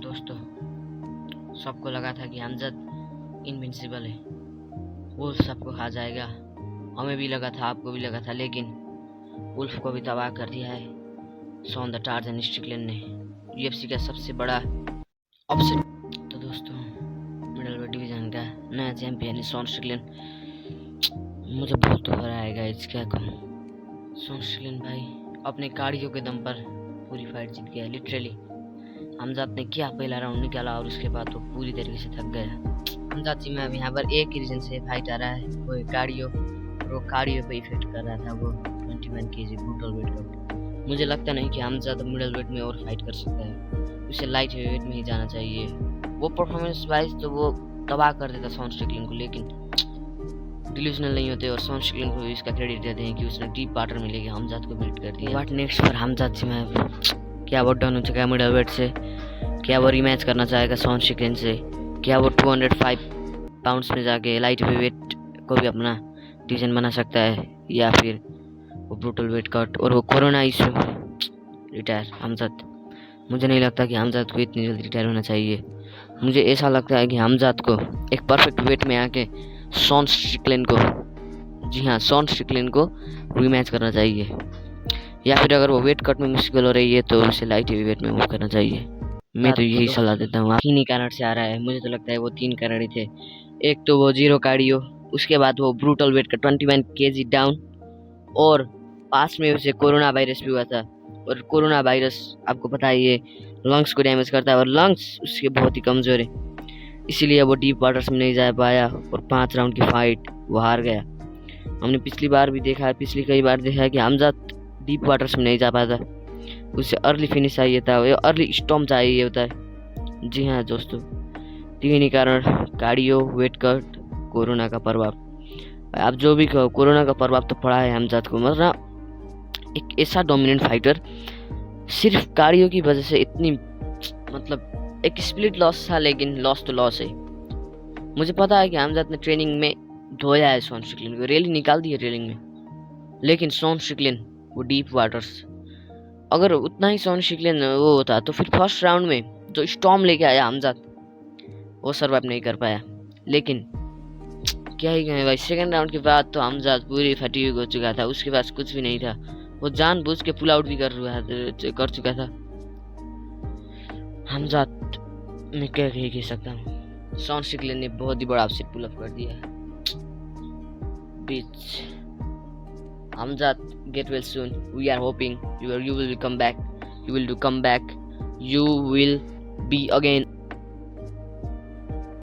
दोस्तों, सबको लगा था कि अमजद इनविंसिबल है, वो सबको खा जाएगा। हमें भी लगा था, आपको भी लगा था, लेकिन उल्फ को भी तबाह कर दिया है शॉन द टार्ज़न स्ट्रिकलैंड ने, यूएफसी का सबसे बड़ा अपसेट। तो दोस्तों, मिडलवेट डिवीजन का नया चैंपियन है शॉन स्ट्रिकलैंड। मुझे बहुत दुख रहा है गाइस, क्या कहूँ। शॉन स्ट्रिकलैंड भाई अपने कार्डियो के दम पर पूरी फाइट जीत गया लिटरली। हमजाद ने क्या पहला राउंड निकाला और उसके बाद वो पूरी तरीके से थक गया। हमजाद जी में अब यहाँ पर एक ही रीजन से फाइट आ रहा है, वो है कार्डियो। और वो कार्डियो पे इफेक्ट कर रहा था वो 21 केजी ब्रूटल वेट कट। मुझे लगता नहीं कि हमजाद मिडल वेट में और फाइट कर सकता है, उसे लाइट वेट में ही जाना चाहिए। वो परफॉर्मेंस वाइज तो वो तबाह कर देता शॉन स्ट्रिकलैंड को, लेकिन डिल्यूजनल नहीं होते और शॉन स्ट्रिकलैंड को इसका क्रेडिट देते हैं कि उसने डीप वाटर में लेके हमजाद को बीट कर दिया। बट नेक्स्ट पर हमजाद जी में क्या वो डन हो चुका है मिडल वेट से? क्या वो रीमैच करना चाहेगा शॉन स्ट्रिकलैंड से? क्या वो 205 पाउंड्स में जाके लाइट वेट को भी अपना डिवीजन बना सकता है, या फिर वो ब्रूटल वेट कट और वो कोरोना इशू रिटायर हमजाद? मुझे नहीं लगता कि हमजाद को इतनी जल्दी रिटायर होना चाहिए। मुझे ऐसा लगता है कि हमजाद को एक परफेक्ट वेट में आके शॉन स्ट्रिकलैंड को, जी हाँ, शॉन स्ट्रिकलैंड को रीमैच करना चाहिए, या फिर अगर वो वेट कट में मुश्किल हो रही है तो उसे लाइट हेवी वेट में मूव करना चाहिए। मैं तो यही सलाह देता हूँ। तीन ही कारण से आ रहा है, मुझे तो लगता है वो 3 कारण ही थे। एक तो वो जीरो कार्डियो, उसके बाद वो ब्रूटल वेट का 21 केजी डाउन, और पास में उसे कोरोना वायरस भी हुआ था। और कोरोना वायरस आपको पता है ये लंग्स को डैमेज करता है, और लंग्स उसके बहुत ही कमज़ोर है, इसीलिए वो डीप वाटर्स में नहीं जा पाया और 5 राउंड की फाइट वो हार गया। हमने पिछली बार भी देखा है, पिछली कई बार देखा है कि हमजाद डीप वाटर्स में नहीं जा पाता, उसे अर्ली फिनिश चाहिए था, या अर्ली स्टॉम चाहिए होता है। जी हाँ दोस्तों, 3 ही कारण, कार्डियो, वेट कट, कोरोना का प्रभाव। आप जो भी कहो, कोरोना का प्रभाव तो पड़ा है हमजाद को। मतलब एक ऐसा डोमिनेंट फाइटर सिर्फ कार्डियो की वजह से इतनी, मतलब एक स्प्लिट लॉस था, लेकिन लॉस तो लॉस है। मुझे पता है कि हमजाद ने ट्रेनिंग में धोया है शॉन स्ट्रिकलैंड को, रैली निकाल दी है ट्रेनिंग में, लेकिन शॉन स्ट्रिकलैंड वो डीप वाटर्स, अगर उतना ही शॉन स्ट्रिकलैंड वो होता तो फिर फर्स्ट राउंड में जो स्टॉर्म लेके आया हमजाद, वो सर्वाइव नहीं कर पाया। लेकिन क्या ही कहें भाई, सेकंड राउंड के बाद तो हमजाद पूरी फटीग हो चुका था, उसके पास कुछ भी नहीं था, वो जानबूझ के पुल आउट भी कर चुका था। हमजाद मैं क्या कह सकता हूँ, शॉन स्ट्रिकलैंड ने बहुत ही बड़ा अपसेट पुल अप कर दिया है। बीच Hamzat, get well soon. We are hoping you will come back. You will do come back. You will be again